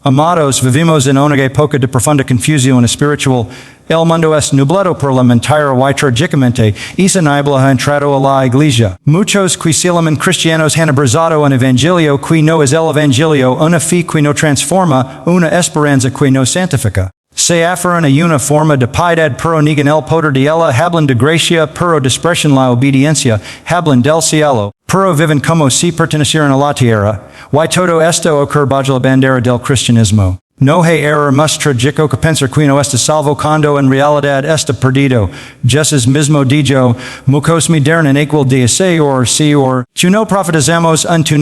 Amados, vivimos en una época de profunda confusión espiritual. El mundo es nublado por la mentira liturgicamente, esa niebla ha entrado a la iglesia. Muchos que se llaman cristianos han abrazado un evangelio que no es el evangelio, una fe que no transforma, una esperanza que no santifica. Se aferran a una forma de piedad pero niegan el poder de ella, hablan de gracia pero desprecian la obediencia, hablan del cielo, pero viven como si pertenecieran a la tierra. Y todo esto ocurre bajo la bandera del cristianismo. No hay error más trágico que pensar que no está salvo cuando en realidad está perdido. Jesús mismo dijo, muchos me dirán en aquel día sí, tú no profetizamos en tu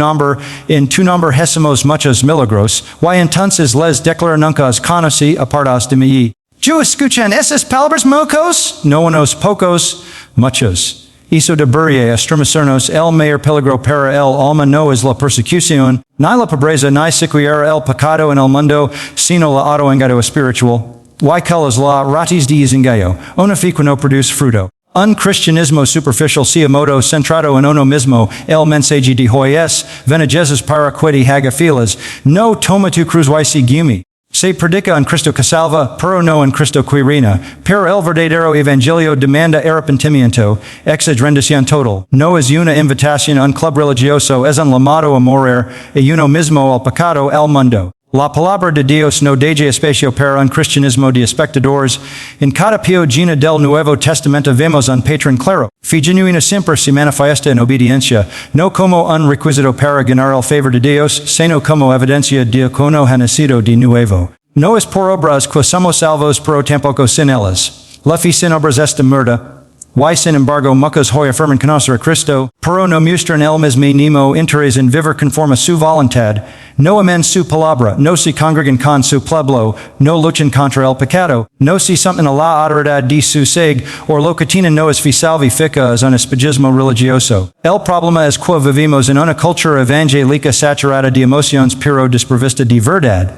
nombre hacemos muchos milagros, y entonces les declaro nunca os conocí, apartaos de mí. ¿Yo escuchan esas palabras mocos? No unos pocos, muchos. Hizo debería estremecernos el mayor peligro para el alma no es la persecución, ni la pobreza ni siquiera el pecado en el mundo, sino la autoengaño espiritual. Y que es la raíz de desengaño, una fe que no produce fruto. Un cristianismo superficial sea modo centrado en uno mismo, el mensaje de hoy es, ven a Jesús para que te haga feliz, no toma tu cruz y sígueme. Se predica en Cristo que salva, pero no en Cristo que reina. Pero el verdadero evangelio demanda arrepentimiento, rendición total. No es una invitación a un club religioso, es un llamado a morir, y uno mismo al pecado al mundo. La palabra de Dios no deja espacio para un cristianismo de espectadores. En cada página del Nuevo Testamento vemos un patrón claro. Fe genuina siempre se manifiesta en obediencia, no como un requisito para ganar el favor de Dios, sino como evidencia de que uno ha nacido de nuevo. No es por obras que somos salvos, pero tampoco sin ellas. La fe sin obras está muerta. Y sin embargo muchos hoy afirman conocer a Cristo, pero no muestran el mismo interés en vivir conforme a su voluntad, no aman su palabra, no se congregan con su pueblo, no luchan contra el pecado, no se someten a la autoridad de su seg, o lo que tienen no es fe salvífica, es un espejismo religioso. El problema es que vivimos en una cultura evangélica saturada de emociones pero desprovista de verdad.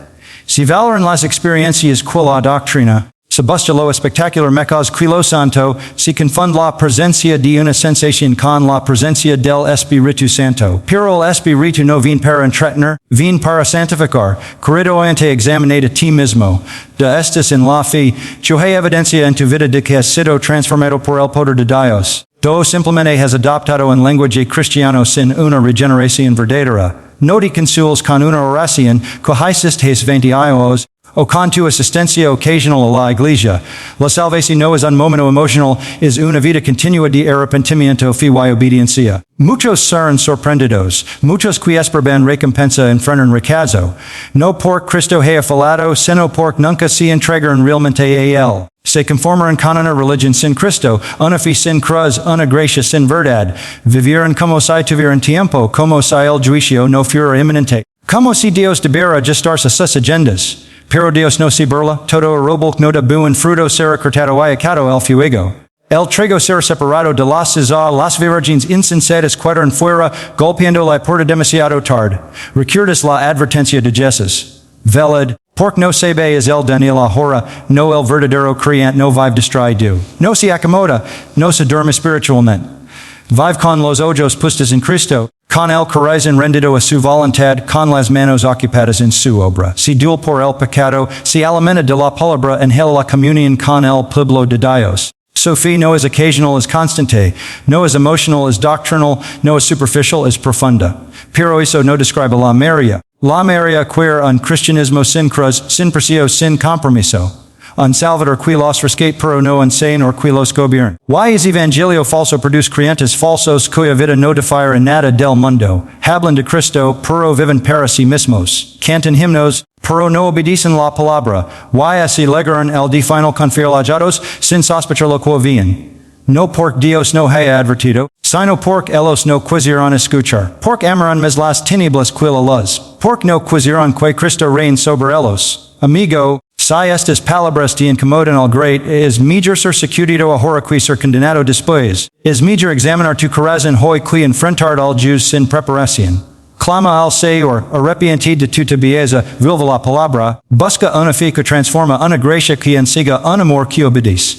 Si valoran las experiencias que la doctrina, se busca lo espectacular mecas que lo santo, se confunde la presencia de una sensación con la presencia del Espíritu Santo. Pero el Espíritu no viene para entretener, viene para santificar. Querido oyente, examina de ti mismo. De estas en la fe, yo hay evidencia en tu vida de que has sido transformado por el poder de Dios. Do simplemente has adoptado un lenguaje cristiano sin una regeneración verdadera. No te consules con una oración que hiciste 20 años, o con tu asistencia ocasional a la iglesia. La salvación no es un momento emocional, es una vida continua de arrepentimiento, fe y obediencia. Muchos serán sorprendidos, muchos que esperan recompensa enfrentan rechazo. No por Cristo haya falado, sino porque nunca se entregaron realmente a Él. Se conformaron con una religión sin Cristo, una fe sin cruz, una gracia sin verdad. Vivieron como si tuvieran tiempo, como si el juicio no fuera inminente. Como si Dios debiera ajustarse a sus agendas. Pero Dios no se burla, todo arrobo no da buen fruto será cortado y echado al fuego. El trigo será separado de la cizaña, las virgins insensatas quedaron fuera, golpeando la puerta demasiado tarde. Recuerdas la advertencia de Jesús. Veled, porque no sabe es el Daniel ahora, no el verdadero creyente no vive distraído. No se acomoda, no se duerme espiritualmente. Vive con los ojos puestos en Cristo, con el corazón rendido a su voluntad, con las manos ocupadas en su obra. Se duele por el pecado, se alimenta de la palabra, angela la comunión con el pueblo de Dios. Su fe no es ocasional, es constante, no es emotional, es doctrinal, no es superficial, es profunda. Pero eso no describe la María. La María queer un cristianismo sin cruz, sin precio, sin compromiso. Un Salvador que los rescate pero no insane or que los gobierna. Y es evangelio falso produce creyentes falsos cuya vida no difiere en nada del mundo. Hablan de Cristo pero viven para sí mismos. Cantan himnos pero no obedecen la palabra. Y así legaron el de final confiar lajados sin sospechar lo que habían. No porque Dios no haya advertido, sino porque ellos no quisieron escuchar. Porque amaron más las tinieblas que la luz. Porque no quisieron que Cristo reine sobre ellos. Amigo, si estas palabras te incomodan al great, es mejor ser sacudido ahora que ser condenado después. Es mejor examinar tu corazón hoy que enfrentar al Dios sin preparación. Clama al Señor, arrepiente de tu tibieza, vuelve la palabra, busca una fe que transforma, una gracia que ensiga, un amor que obedece.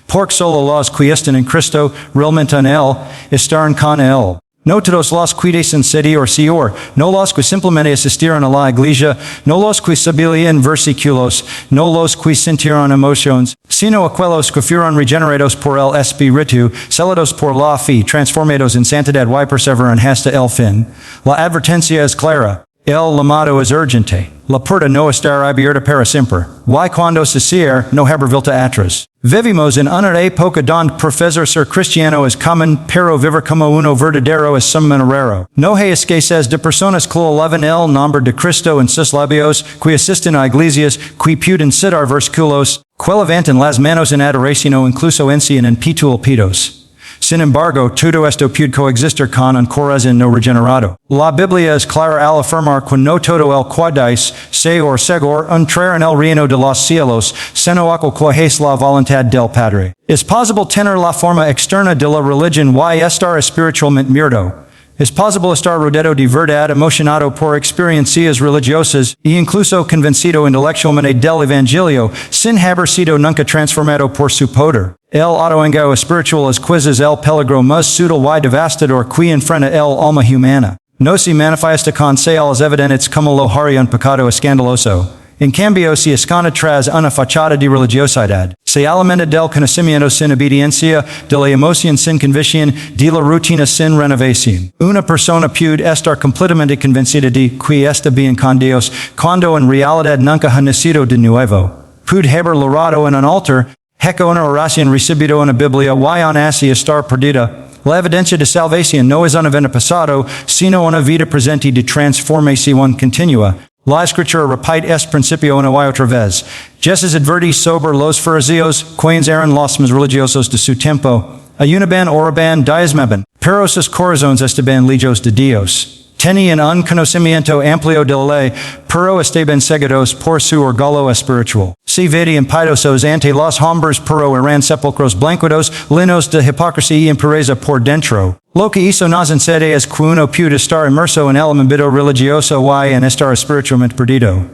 Porque solo los que están en Cristo, realmente en Él, estarán con Él. No todos los cuides in sede or seor, no los que simplemente asistieron a la iglesia, no los que subían versículos, no los que sintieron emociones, sino aquellos que fueron regenerados por el Espíritu, selados por la fe, transformados en santidad y perseveran hasta el fin. La advertencia es clara. El llamado es urgente. La puerta no estará abierta para siempre. Y cuando se cierre, no habrá vuelta atrás. Vivimos en una época donde profesar ser cristiano es común, pero vivir como uno verdadero es sumamente raro. No hay escasez de personas que alaban el nombre de Cristo en sus labios, que asisten a iglesias, que pueden citar versículos, que levantan las manos en adoración o incluso en pituilpitos. Sin embargo, todo esto puede coexistir con un corazón no regenerado. La Biblia es clara al afirmar que no todo el cuadis, se or segor, entrar en el reino de los cielos, sino aquel que es la voluntad del Padre. Es posible tener la forma externa de la religión y estar espiritualmente muerto. Es posible estar rodeado de verdad, emocionado por experiencias religiosas e incluso convencido intelectualmente del Evangelio, sin haber sido nunca transformado por su poder. El autoengaño espiritual es quizás el peligro más sutil y devastador que enfrenta el alma humana. No se manifiesta con señales evidentes como lo haría un pecado escandaloso. En cambio, se esconde tras una fachada de religiosidad. Se alimenta del conocimiento sin obediencia, de la emoción sin convicción, de la rutina sin renovación. Una persona puede estar completamente convencida de que está bien con Dios, cuando en realidad nunca ha nacido de nuevo. Puede haber logrado en un altar, hecho una oración recibido una Biblia y aún así estar perdida. La evidencia de salvación no es un evento pasado, sino una vida presente de transformación continua. La escritura repite este principio una y otra vez. Jesús advertí sobre los fariseos, quienes eran los más religiosos de su tiempo. Ayunaban, oraban, diezmaban, pero sus corazones estaban lejos de Dios. Tenían un conocimiento amplio de la ley, pero estaban cegados por su orgullo espiritual. Se veían piadosos ante los hombres, pero eran sepulcros blanqueados, llenos de hipocresía y impureza por dentro. Lo que eso nos enseña es que uno puede estar inmerso en el ámbito religioso y en estar espiritualmente perdido.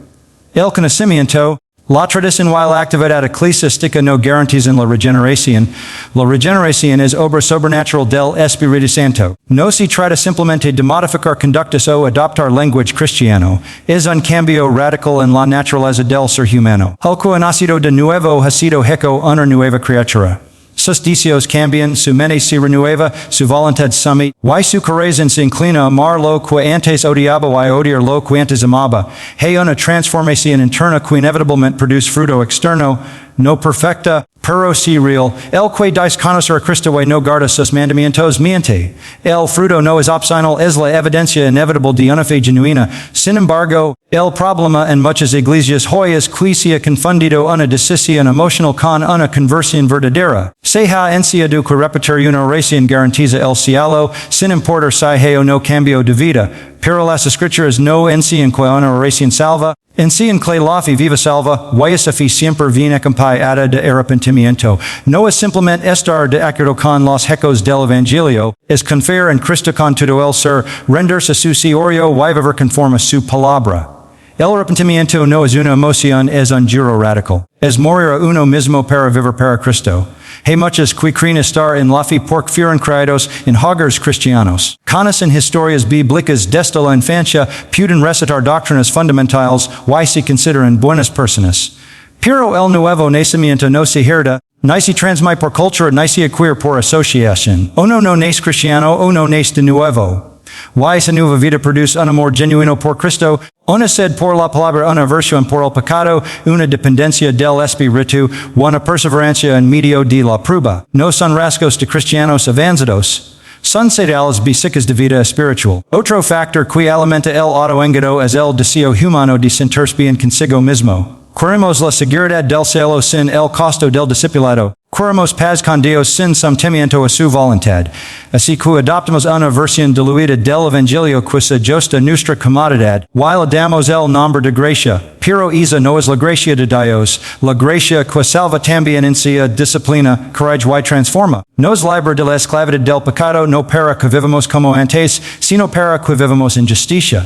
El conocimiento, la tradición y la actividad eclesiástica no garantizan la regeneración. La regeneración es obra sobrenatural del Espíritu Santo. No se trata simplemente de modificar conductas o adoptar lenguaje cristiano. Es un cambio radical en la naturaleza del ser humano. El que ha nacido de nuevo ha sido hecho una nueva criatura. Sus deseos cambian, su mente se renueva, su voluntad summit, y su corazón se inclina a amar lo que antes odiaba y odiar lo que antes amaba. Hay una transformación interna que inevitablemente produce fruto externo, no perfecta, pero sí real. El que dice conocer a Cristo y no guarda sus mandamientos miente. El fruto no es opcional, es la evidencia inevitable de una fe genuina. Sin embargo, el problema en muchas iglesias hoy es que se ha confundido una decisión emocional con una conversión verdadera. Se ha enseñado que repetir una oración garantiza el cielo, sin importar si hay o no cambio de vida. Pero las escrituras no enseñan que una oración salva, enseñan que la fe viva salva, y esa fe siempre viene acompañada de arrepentimiento. No es simplemente estar de acuerdo con los hechos del Evangelio, es confiar en Cristo con todo el ser, rendirse a su señorío y vivir conforme a su palabra. El arrepentimiento no es una emoción, es un giro radical. Es morir a uno mismo para vivir para Cristo. Hay muchos que creen estar en la fe porque fueron criados en hogares cristianos. Conocen historias bíblicas desde la infancia, pueden recitar doctrinas fundamentales y se consideran buenas personas. Pero el nuevo nacimiento no se hereda, ni se transmite por cultura, ni se adquiere por asociación. Uno no nace cristiano, uno nace de nuevo. Y esa nueva vida produce un amor genuino por Cristo, una sed por la palabra, una aversión por el pecado, una dependencia del Espíritu, una perseverancia en medio de la prueba. No son rasgos de cristianos avanzados. Son señales básicas de vida espiritual. Otro factor que alimenta el autoengaño es el deseo humano de sentirse bien consigo mismo. Queremos la seguridad del cielo sin el costo del discipulado. Queremos paz con Dios sin sometimiento a su voluntad. Así que adoptamos una versión diluida del Evangelio que se ajusta a nuestra comodidad, y le damos el nombre de gracia. Pero esa no es la gracia de Dios. La gracia que salva también enseña disciplina, coraje y transforma. Nos libra de la esclavitud del pecado no para que vivamos como antes, sino para que vivamos en justicia.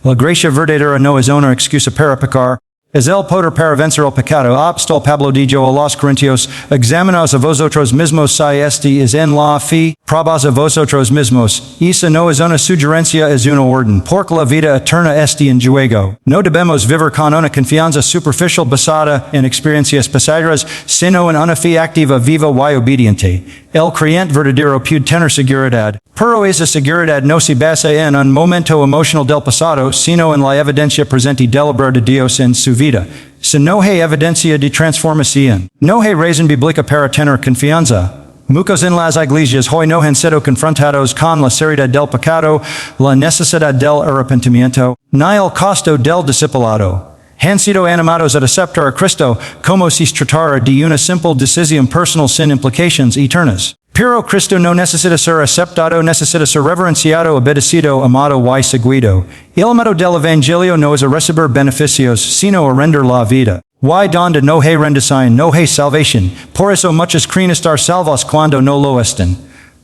La gracia verdadera no es una excusa para pecar, Es el poder para vencer el pecado, apóstol Pablo dijo a los Corintios, examinaos a vosotros mismos si es en la fe, probad a vosotros mismos, esa no es una sugerencia es una orden, porque la vida eterna está en juego. No debemos vivir con una confianza superficial basada en experiencias pasajeras, sino en una fe activa, viva y obediente. El creyente verdadero puede tener seguridad, pero esa seguridad no se basa en un momento emocional del pasado, sino en la evidencia presente del obra de Dios en su vida. Si no hay evidencia de transformación, no hay razón bíblica para tener confianza. Muchos en las iglesias hoy no han sido confrontados con la seriedad del pecado, la necesidad del arrepentimiento, ni el costo del discipulado. Han sido animados a aceptar a Cristo como si tratara de una simple decisión personal sin implicaciones eternas. Pero Cristo no necesita ser aceptado, necesita ser reverenciado, obedecido, amado y seguido. El amado del Evangelio no es a recibir beneficios, sino a render la vida. Y donde no hay rendición, no hay salvación. Por eso muchos creen estar salvos cuando no lo están.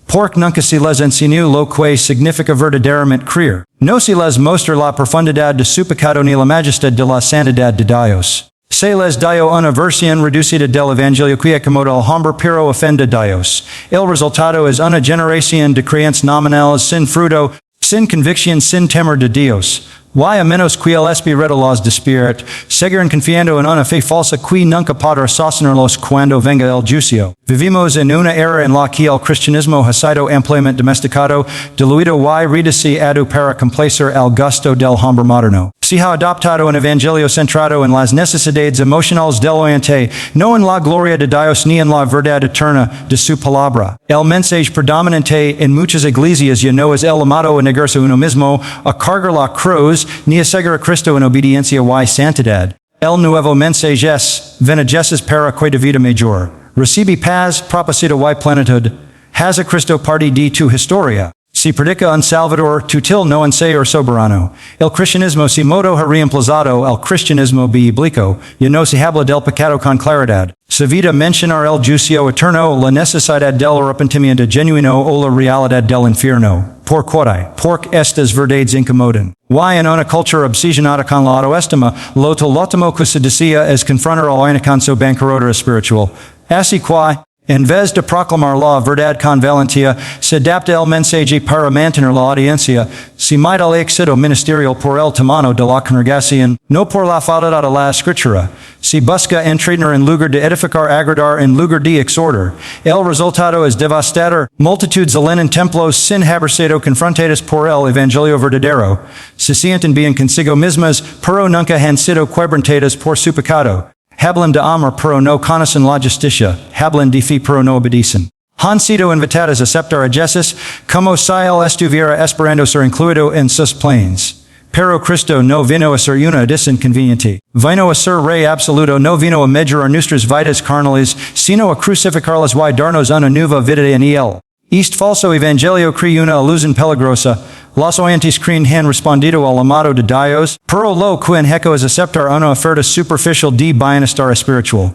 Porque nunca se les enseñó lo que significa verdaderamente creer. No se les muestra la profundidad de su pecado ni la majestad de la santidad de Dios. Se les dio una versión reducida del Evangelio que acomoda al hombre pero ofende a Dios. El resultado es una generación de creyentes nominales sin fruto, sin convicción, sin temor de Dios. Y a menos que el espíritu los despierte, seguirán confiando en una fe falsa que nunca podrá sostenerlos cuando venga el juicio. Vivimos en una era en la que el cristianismo ha sido ampliamente domesticado, diluido y reducido para complacer al gusto del hombre moderno. Se ha adoptado un evangelio centrado en las necesidades emocionales del oyente, no en la gloria de Dios ni en la verdad eterna de su palabra. El mensaje predominante en muchas iglesias ya no es el llamado a negarse uno mismo, a cargar la cruz, ni a seguir a Cristo en obediencia y santidad. El nuevo mensaje es, ven a Jesús para que de vida mayor. Recibe paz, propósito y plenitud. Haz a Cristo parte de tu historia. Si predica un Salvador, tutil no un Señor soberano. El cristianismo si modo ha reemplazado el cristianismo bíblico, y no se habla del pecado con claridad. Se evita mencionar el juicio eterno, la necesidad del arrepentimiento genuino o la realidad del infierno. Por qué? Porque estas verdades incomodan. Y en una cultura obsesionada con la autoestima, lo último que se desea es confrontar a la con su bancarrota espiritual. Así que, en vez de proclamar la verdad con valentía, se adapta el mensaje para mantener la audiencia, se mide el éxito ministerial por el tamaño de la congregación, no por la falta de la escritura. Se busca entretener en lugar de edificar, agradar en lugar de exhortar. El resultado es devastador. Multitudes llenan templos sin haber sido confrontadas por el evangelio verdadero. Se sienten bien consigo mismas, pero nunca han sido quebrantadas por su pecado. Hablan de amor pero no conocen la justicia. Hablan de fe pero no obedecen. Han sido invitadas a aceptar a Jesús como si él estuviera esperando ser incluido en sus planes. Pero Cristo no vino a ser una edición conveniente. Vino a ser rey absoluto, no vino a mejorar nuestras vidas carnales, sino a crucificarlas y darnos una nueva vida en él. Este falso evangelio cree una ilusión peligrosa. Los oyentes creen han respondido al llamado de Dios, pero lo que han hecho es aceptar una oferta superficial de bienestar espiritual.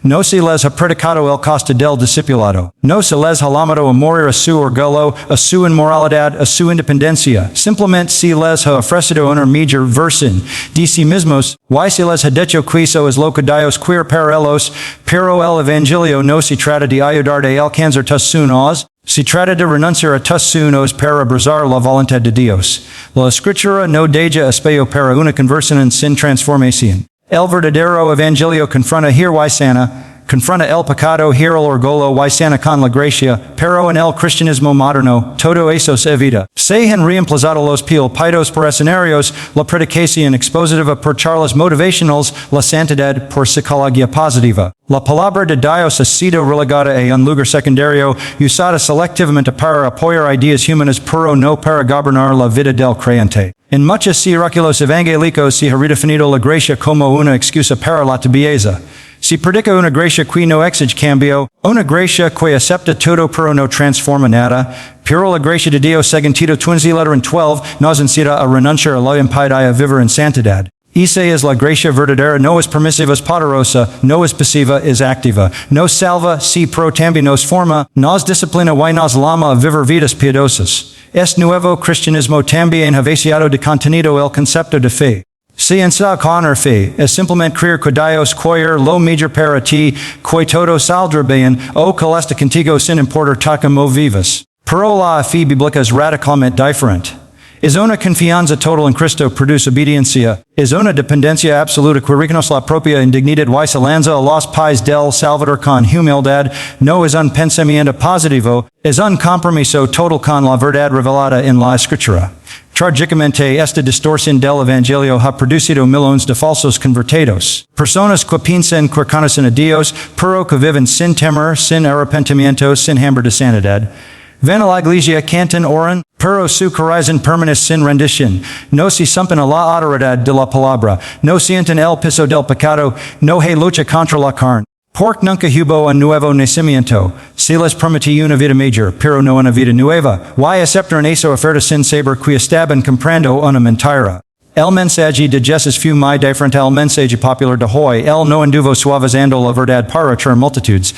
No se les ha predicado el costo del discipulado. No se les ha llamado a morir a su orgullo, a su inmoralidad, a su independencia. Simplemente se les ha ofrecido una major versión de sí mismos. Y se les ha dicho que eso es lo que Dios quiere para ellos, pero el evangelio no se trata de ayudar de alcanzar tus sueños. Se trata de renunciar a tus sueños para abrazar la voluntad de Dios. La escritura no deja espacio para una conversión sin transformación. El verdadero evangelio confronta y sana, confronta el pecado, el orgullo y sana con la gracia, pero en el cristianismo moderno, todo eso se evita. Se han reemplazado los pílpitos por escenarios, la predicación expositiva por charlas motivationals, la santidad por psicología positiva. La palabra de Dios ha sido relegada a un lugar secundario, usada selectivamente para apoyar ideas humanas pero no para gobernar la vida del creyente. En muchos círculos evangélicos se ha redefinido la gracia como una excusa para la tibieza. Se predica una gracia que no exige cambio, una gracia que acepta todo pero no transforma nada, pero la gracia de Dios según Tito 2:11 nos incita a renunciar a la impiedad y a vivir en santidad. Esa es la gracia verdadera, no es permisiva, es poderosa, no es pasiva, es activa. Nos salva, sí, pero también nos forma, nos disciplina y nos llama a vivir vidas piadosas. Es nuevo cristianismo también ha vaciado de contenido el concepto de fe. Cienza honor fe, es simplement creer que Dios coyer lo major para ti, que todo saldrá bien, o celesta contigo sin importar como vivas. Pero la fe bíblica es radicalmente diferente. Es una confianza total en Cristo produce obediencia. Es una dependencia absoluta que reconoce la propia indignidad y se lanza a los pies del Salvador con humildad. No es un pensamiento positivo, es un compromiso total con la verdad revelada en la Escritura. Tragicamente, esta distorsión del Evangelio ha producido millones de falsos convertidos. Personas que piensan que conocen a Dios, pero que viven sin temor, sin arrepentimiento, sin hambre de santidad. Ven a la iglesia, cantan, oran, pero su corazón permanece sin rendición. No se someten a la autoridad de la palabra. No sienten el peso del pecado. No hay lucha contra la carne. Porque nunca hubo un nuevo nacimiento. Se les prometí una vida mayor, pero no una vida nueva. Y aceptaron esa oferta sin saber que estaban comprando una mentira. El mensaje de Jesús fue muy diferente al mensaje popular de hoy. Él no anduvo suavizando la verdad para atraer multitudes.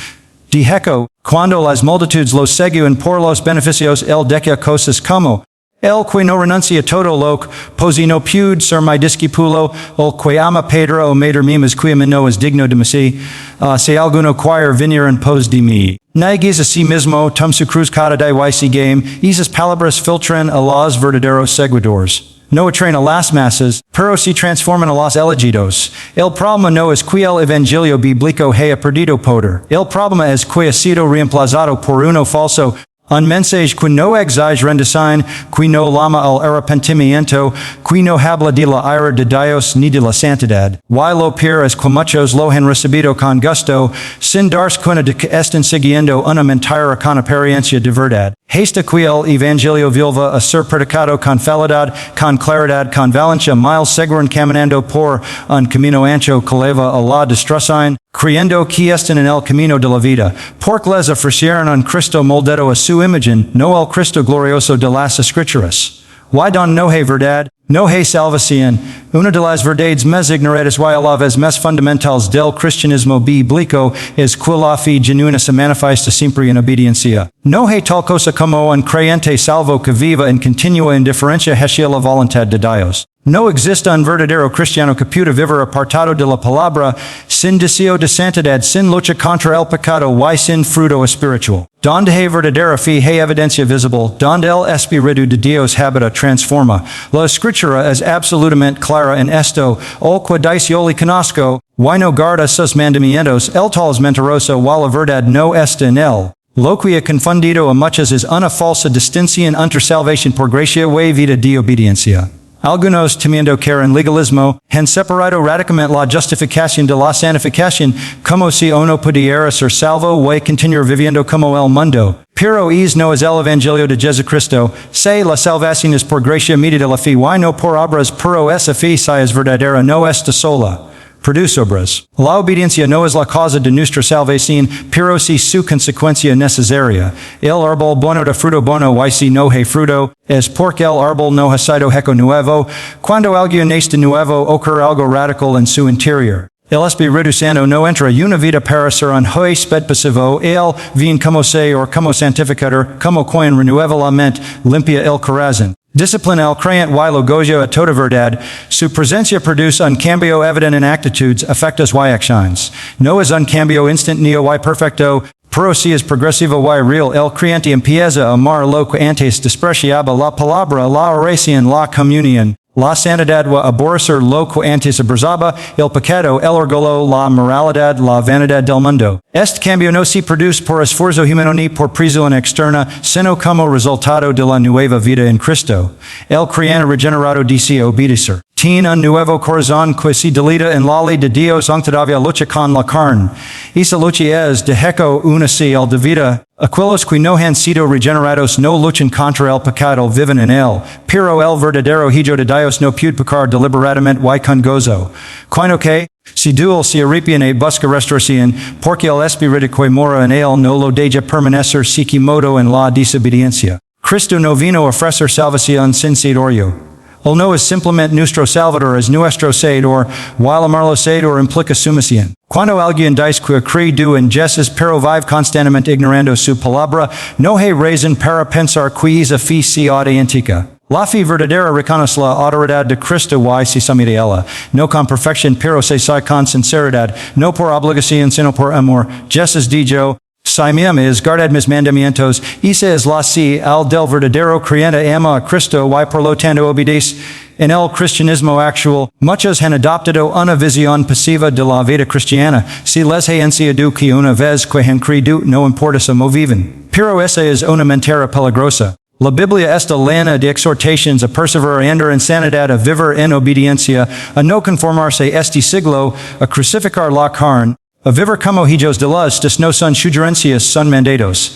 Dijo, cuando las multitudes lo seguían por los beneficios, él decía cosas como, el que no renuncia todo lo que posee no puede ser mi discípulo, el que ama Pedro o mater mimas que no es digno de mí, si alguno quiere venir en pos de mí. Niegues a sí mismo, tome su cruz cada día y sigame, esas palabras filtran a los verdaderos seguidores. No atraen a las masas, pero se transforman a los elegidos. El problema no es que el evangelio bíblico haya perdido poder. El problema es que ha sido reemplazado por uno falso. Un mensaje que no exige rendición, que no llama al arrepentimiento, que no habla de la ira de Dios ni de la santidad. Y lo peor es que muchos lo han recibido con gusto, sin darse cuenta de que están siguiendo una mentira con apariencia de verdad. Hasta que el evangelio vuelva a ser predicado con fidelidad, con claridad, con valencia, miles seguirán caminando por un camino ancho que lleva a la destrucción, creyendo que están en el camino de la vida. Porque les ofrecieron un Cristo moldado a su imagen, no el Cristo glorioso de las Escrituras. Y don no hay verdad, no hay salvación. Una de las verdades más ignoradas y a la vez más fundamentales del cristianismo bíblico es que la fe genuina se manifiesta siempre en obediencia. No hay tal cosa como un creyente salvo que viva en continua indiferencia hacia la voluntad de Dios. No existe un verdadero cristiano que pueda vivir apartado de la palabra, sin deseo de santidad, sin lucha contra el pecado y sin fruto espiritual. Donde hay verdadera fe hay evidencia visible, donde el Espíritu de Dios habita transforma. La Escritura es absolutamente clara en esto, o que dice yo le conozco, y no guarda sus mandamientos, el tal es mentiroso y la verdad no está en él. Lo que ha confundido a muchos es una falsa distinción entre salvación por gracia y vida de obediencia. Algunos, temiendo caer en legalismo, han separado radicalmente la justificación de la santificación, como si uno pudiera ser salvo y continuar viviendo como el mundo. Pero es no es el evangelio de Jesucristo, se la salvación es por gracia mediante la fe y no por obras, pero esa fe si es verdadera no está sola. Produce obras. La obediencia no es la causa de nuestra salvación, pero si su consecuencia necesaria. El árbol bueno da fruto bueno y si no hay fruto, es porque el árbol no ha sido hecho nuevo. Cuando alguien nace de nuevo, ocurre algo radical en su interior. El Espíritu Santo no entra una vida para ser un huésped pasivo, él viene como se o como santificador, como quien renueva la mente, limpia el corazón. Disciplina el creyente y lo goza a toda verdad. Su presencia produce un cambio evidente en actitudes, afectos y acciones. No es un cambio instantáneo y perfecto, pero si es progresivo y real. El creyente empieza a amar lo que antes despreciaba, la palabra, la oración, la comunión. La santidad y aborrecer lo que antes abrazaba, el pecado, el orgullo, la moralidad, la vanidad del mundo. Este cambio no se produce por esfuerzo humano ni por presión externa, sino como resultado de la nueva vida en Cristo. El creyente regenerado desea obedecer. Tiene un nuevo corazón que se delita en la ley de Dios, aunque todavía lucha con la carne. Esa lucha es de hecho una sí el de vida. Aquellos que no han sido regenerados no luchan contra el pecado, viven en él. Pero el verdadero hijo de Dios no puede pecar deliberadamente y con gozo. Cuando que, si duel se arrepiente y busca restauración, porque el espíritu que mora en él no lo deja permanecer modo en la desobediencia. Cristo no vino a ofrecer salvación sin Salvador. Él no es simplemente nuestro Salvador, es nuestro Salvador, while amarlo Salvador implica sumisión. Cuando alguien dice que cree en Jesús pero vive constantemente ignorando su palabra, no hay razón para pensar que esa fe sea auténtica. La fe verdadera reconoce la autoridad de Cristo y se somete a ella, no con perfección pero se sai con sinceridad, no por obligación sino por amor. Jesús dijo, si me amas, guardad mis mandamientos, esa es la si al del verdadero creyente ama a Cristo y por lo tanto obedece. En el cristianismo actual, muchos han adoptado una visión pasiva de la vida cristiana, si les ha enseñado que una vez que han creído no importa cómo viven. Pero esa es una mentira peligrosa. La Biblia está llena de exhortations a perseverar en sanidad, a vivir en obediencia, a no conformarse a este siglo, a crucificar la carne, a vivir como hijos de luz, no son sugerencias, son mandatos.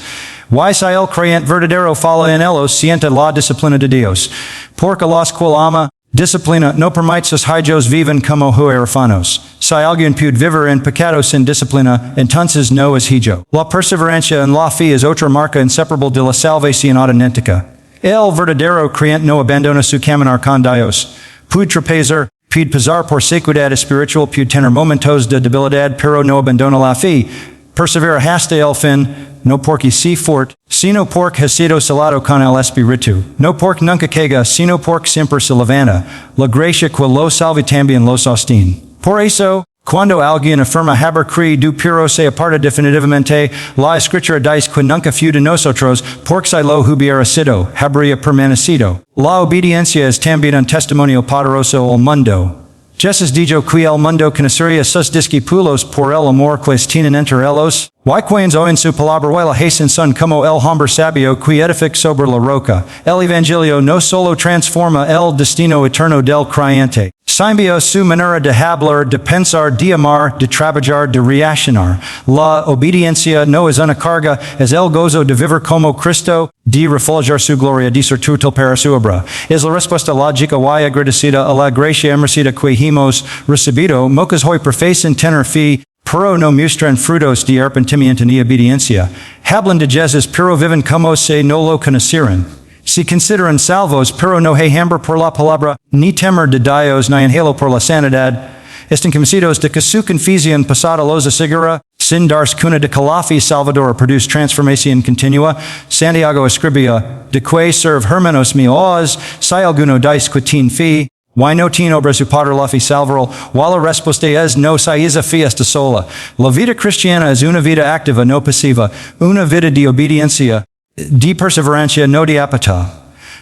Y si el creyente verdadero fala en ellos, siente la disciplina de Dios. Porque los cual ama, disciplina, no permite sus hijos viven como huérfanos. Si alguien puede vivir en pecado sin disciplina, entonces no es hijo. La perseverancia en la fe es otra marca inseparable de la salvación auténtica. El verdadero creyente no abandona su caminar con Dios. Puede tropezar, puede pasar por sequedad espiritual, puede tener momentos de debilidad, pero no abandona la fe. Persevera hasta el fin, no porque si fort, sino porque ha sido salado con el Espíritu. No porque nunca caiga, sino porque siempre se levanta. La gracia que lo salve también lo sostiene. Por eso, cuando alguien afirma haber creído pero se aparta definitivamente, la Escritura dice que nunca fue de nosotros, porque si lo hubiera sido, habría permanecido. La obediencia es también un testimonio poderoso al mundo. Jesús dijo que el mundo conocería sus discípulos por el amor que tienen entre ellos. Y quienes oyen su palabra y la hacen son como el hombre sabio que edifica sobre la roca. El Evangelio no solo transforma el destino eterno del creyente, cambia su manera de hablar, de pensar, de amar, de trabajar, de reaccionar. La obediencia no es una carga, es el gozo de vivir como Cristo, de reflejar su gloria, de ser útil para su obra. Es la respuesta lógica y agradecida a la gracia merecida que hemos recibido. Muchos hoy profesan tener fe, pero no muestran frutos de arrepentimiento ni obediencia. Hablan de Jesús, pero viven como si no lo conocieran. Se consideran salvos, pero no hay hambre por la palabra, ni temor de Dios, ni anhelo por la sanidad. Están convencidos de que su confesión pasada los asegura, sin darse cuenta de que la fe salvadora produce transformación continua. Santiago escribía, de que serve hermanos míos, si alguno dice que tiene fe, y no tiene obra su padre la fe salvará, la respuesta es no, si esa fe está sola. La vida cristiana es una vida activa, no pasiva, una vida de obediencia, de perseverancia, no de apatía,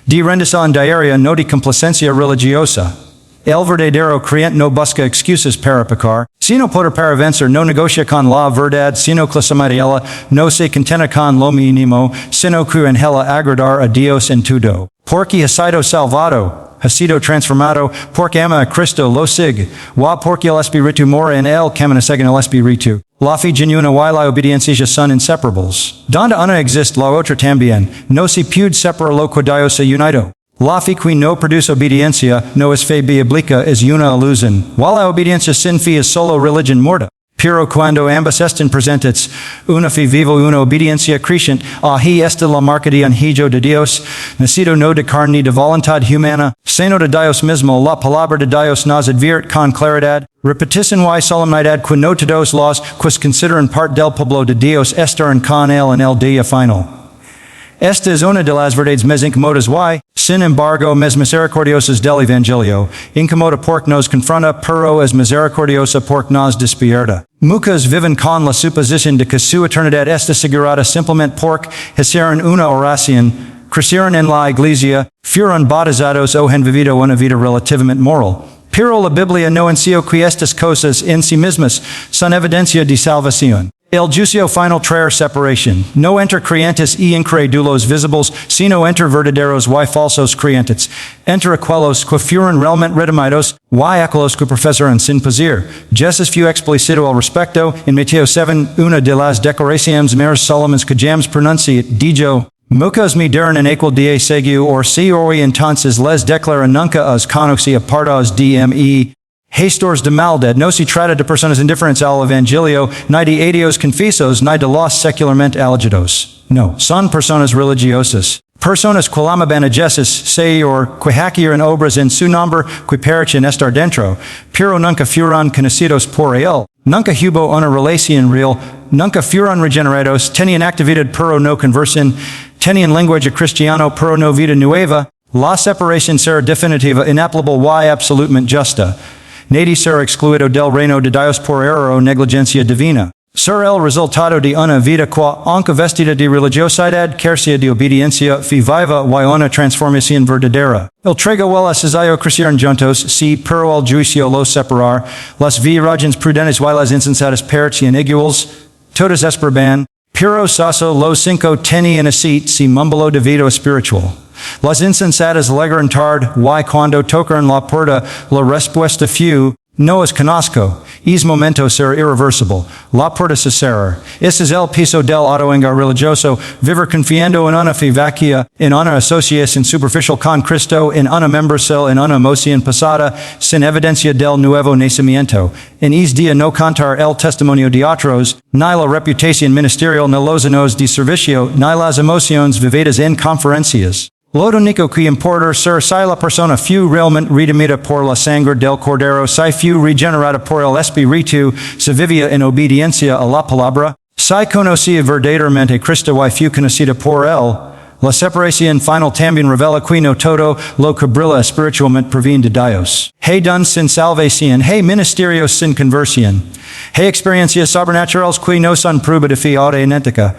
de rendición diaria, no de complacencia religiosa. El verdadero creyente no busca excusas para pecar, sino poder para vencer, no negocia con la verdad, sino que se somete a ella, no se contenta con lo mínimo, sino que en ella agradar a Dios en todo. Porque ha sido salvado, ha sido transformado, porque ama a Cristo, lo sigue, porque el Espíritu mora en él, camina según el Espíritu. La fe genuina y la obediencia son inseparables. Donde una existe la otra también, no se puede separar lo que Dios ha unido. La fe que no produce obediencia, no es fe bíblica, es una ilusión. La obediencia sin fe es solo religión muerta. Pero cuando ambas están presentes, una fe viva y una obediencia creciente, ahí está la marca de un hijo de Dios, nacido no de carne ni de voluntad humana, sino de Dios mismo. La palabra de Dios nos advierte con claridad, repetición y solemnidad que no todos los que consideran parte del pueblo de Dios estarán con él en el día final. Esta es una de las verdades más incomodas y, sin embargo, más misericordiosas del Evangelio. Incomoda porque nos confronta, pero es misericordiosa porque nos despierta. Muchos viven con la suposición de que su eternidad está asegurada simplemente porque hicieron una oración, crecieron en la iglesia, fueron bautizados o han vivido una vida relativamente moral. Pero la Biblia no enseña que estas cosas en sí mismas son evidencia de salvación. El juicio final traer separación, no entre creyentes y incrédulos visibles, sino entre verdaderos y falsos creyentes, entre aquellos que fueron realmente redimidos y aquellos que profesaron sin pedir. Jesús fue explícito al respecto, en Mateo 7, una de las declaraciones más solemnes que James pronuncia, dijo, muchos me dirán en aquel día seguido, or si hoy entonces les declara nunca os conocí apartaos de mí. Gestores de maldad, no se trata de personas indiferentes al Evangelio, ni de ateos confesos, ni de los secularmente alejados. No, son personas religiosas. Personas que amaban a Jesús, Señor, que hacían obras en su nombre, que parecen estar dentro, pero nunca fueron conocidos por él. Nunca hubo una relación real, nunca fueron regenerados, tenían actividad pero no conversación, tenían lenguaje cristiano pero no vida nueva. La separación será definitiva inapplicable y absolutamente justa. Nadie será excluido del reino de Dios por error o negligencia divina. Ser el resultado de una vida aunque vestida de religiosidad, carece de obediencia, viva y una transformación verdadera. El trego el asesayo crecieron juntos, sí, pero el juicio los separar, las virgens prudentes y las insensatas parecían iguales, todas esperban, pero saso los cinco tenían así, si mumblo de vida espiritual. Las insensatas alegran tarde, y cuando tocaron la puerta, la respuesta fue, no es conozco, es momento ser irreversible, la puerta se cerrar. Este es el piso del autoengaño religioso, vivir confiando en una fe vacía, en una asociación superficial con Cristo, en una membresía, en una emoción pasada, sin evidencia del nuevo nacimiento. En es día no contar el testimonio de otros, ni la reputación ministerial ni los años de servicio, ni las emociones vividas en conferencias. Lo único que importa ser si la persona fue realmente redimida por la sangre del Cordero, si fue regenerada por el Espíritu, si vivía en obediencia a la palabra, si conocía verdaderamente Cristo y fue conocida por él. La separación final también revela que no todo lo que brilla espiritualmente proviene de Dios. Hay don sin salvación, hay ministerios sin conversión, hay experiencias sobrenaturales que no son prueba de fe auténtica.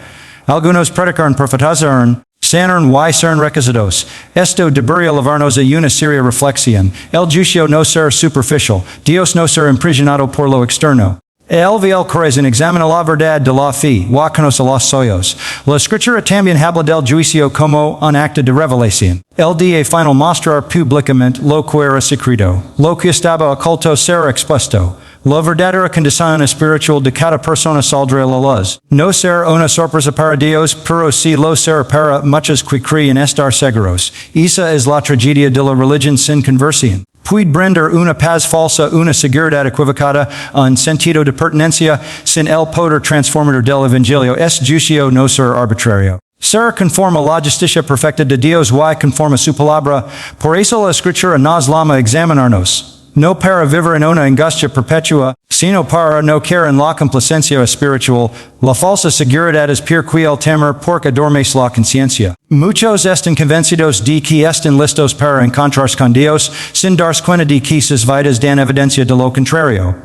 Algunos predicaron profetizaron, Sanern y cern requisitos. Esto debería llevarnos a una seria reflexión. El juicio no será superficial. Dios no será impresionado por lo externo. El vil corazón examina la verdad de la fe, y conoce los sueños. La escritura también habla del juicio como un acto de revelación. El día final mostrar públicamente lo que era secreto. Lo que estaba oculto será expuesto. La verdadera condición espiritual de cada persona saldrá a la luz. No será una sorpresa para Dios, pero sí lo será para muchos que creen estar seguros. Esa es la tragedia de la religión sin conversión. Puede brindar una paz falsa, una seguridad equivocada, un sentido de pertenencia, sin el poder transformador del Evangelio. Es juicio no ser arbitrario. Ser conforme a la justicia perfecta de Dios y conforme a su palabra. Por eso la Escritura nos llama a examinarnos. No para vivir en una angustia perpetua, sino para no caer en la complacencia espiritual. La falsa seguridad es peor que el temor porque adormece la conciencia. Muchos están convencidos de que están listos para encontrarse con Dios, sin darse cuenta de que sus vidas dan evidencia de lo contrario.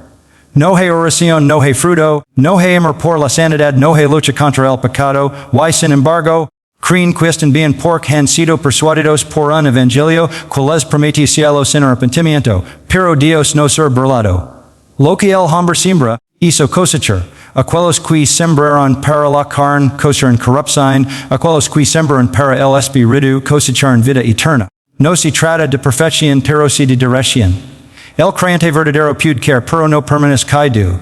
No hay oración, no hay fruto, no hay amor por la santidad, no hay lucha contra el pecado, y sin embargo, creen que están bien porque han sido persuadidos por un evangelio que les promete cielo sin arrepentimiento, pero Dios no será burlado. Lo que el hombre siembra, hizo cosechar. Aquellos que sembraron para la carne cosecharán corrupción, aquellos que sembraron para el espíritu cosecharán vida eterna. No se trata de perfección, pero sí de dirección. El creyente verdadero puede caer, pero no permanece caído.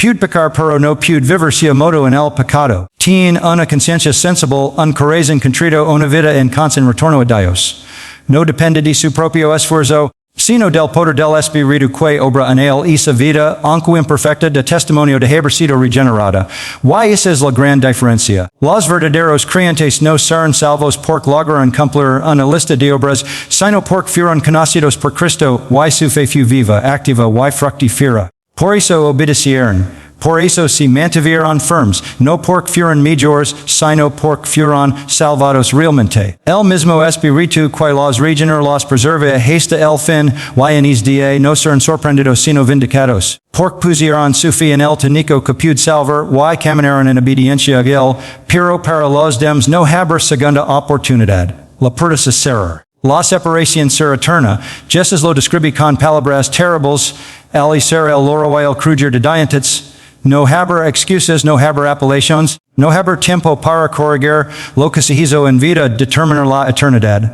Puede pecar, pero no puede vivir sin modo en el pecado. Tiene una conciencia sensible, un corazón contrito, una vida en constante retorno a Dios. No depende de su propio esfuerzo, sino del poder del Espíritu que obra en él. Esa vida, aunque imperfecta, de testimonio de haber sido regenerada. Y esa es la gran diferencia. Los verdaderos creyentes no serán salvos porque lograron cumplir una lista de obras, sino porque fueron conocidos por Cristo, y su fe fue viva, activa y fructífera. Por eso obedecieron. Por eso se mantuvieron firmes, no porque fueron mejores, sino porque fueron salvados realmente. El mismo Espíritu que los regenera los preserva hasta el fin, y en ese día no serán sorprendidos sino vindicados. Porque pusieron su fe en el único que puede salvar, y caminaron en obediencia a él, pero para los demás no habrá segunda oportunidad. La puerta se cerrar. La separación será eterna, just as lo describe con palabras terribles, al ser el loro y el crujir de dientes. No habrá excusas, no habrá apelaciones, no habrá tiempo para corregir lo que se hizo en vida determinar la eternidad.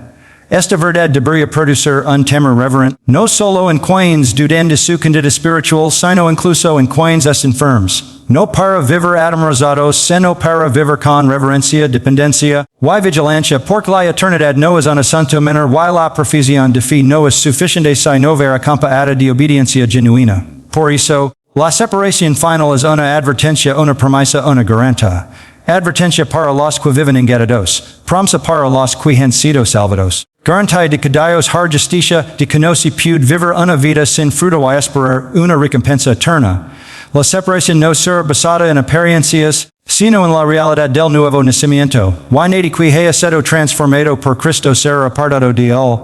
Esta verdad debería producir un temor reverente, no solo en quienes dudan de su condición espiritual, sino incluso en quienes están enfermos. No para vivir atemorizados, sino para vivir con reverencia, dependencia y vigilancia, porque la eternidad no es un asunto menor y la profesión de fe no es suficiente si no vera acompañada de obediencia genuina. Por eso, la separación final es una advertencia, una promesa, una garantía. Advertencia para los que viven engañados. Promesa para los que han sido salvados. Garantía de que Dios har justicia, de que no se puede vivir una vida sin fruto y esperar una recompensa eterna. La separación no será basada en apariencias, Sino en la realidad del nuevo nacimiento, y nada que haya sido transformado por Cristo será apartado de él.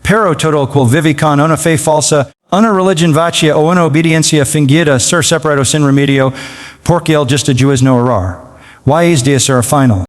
Pero todo el cual vive con una fe falsa, una religión vacía o una obediencia fingida ser separado sin remedio, porque el justo juez no errar. Y es de ser final.